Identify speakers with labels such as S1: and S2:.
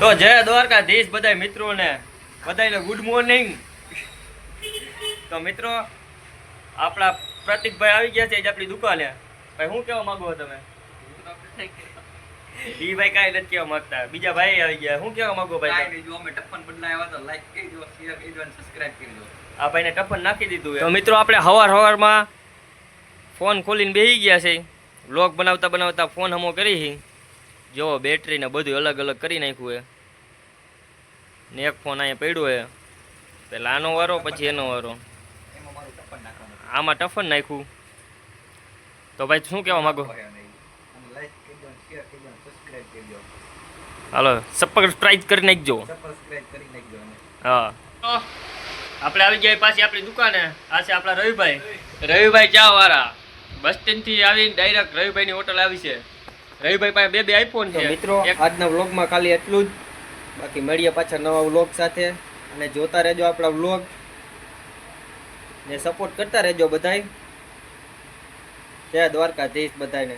S1: તો જય દ્વારકાધીશ બધા મિત્રોને બધાને ગુડ મોર્નિંગ। તો મિત્રો આપણા પ્રતિકભાઈ આવી ગયા છે આપણી દુકાને। ભાઈ શું કહેવા માંગો તમે? ઈ ભાઈ કાંઈ નથી કહેવા માંગતા, બીજા ભાઈ આવી ગયા। શું કહેવા માંગો ભાઈ?
S2: જો અમે ટફન બદલાવ્યા તો લાઈક કરી દો, શેર કરી દો અને સબસ્ક્રાઇબ કરી દો।
S1: આ ભાઈને ટફન નાખી દીધું। તો મિત્રો આપણે હવારમાં ફોન ખોલીને બેસી ગયા છે, વ્લોગ બનાવતા બનાવતા ફોન હમો કરી છે। જો બેટરી ને બધું અલગ અલગ કરી નાખ્યું છે ને એક ફોન અહીંયા પડ્યો છે, પેલા આનો વારો પછી એનો વારો, આમાં ટફન નાખ્યું। તો ભાઈ શું કહેવા માંગો? હાલો સબસ્ક્રાઇબ કરી નાખજો। હા આપણે આવી ગયા પાછી આપણી દુકાને। આ છે આપણા રવિભાઈ ચા વાળા। બસ સ્ટેન્ડ થી આવીને ડાયરેક્ટ રવિભાઈ ની હોટલ આવી છે। રવિભાઈ પાસે બે આઈફોન છે। મિત્રો આજના વ્લોગમાં ખાલી એટલું જ, બાકી મળીએ પાછા નવા વ્લોગ સાથે, અને જોતા રહેજો આપણા વ્લોગ ને સપોર્ટ કરતા રહેજો બધાય। જય દ્વારકાધીશ બધાને।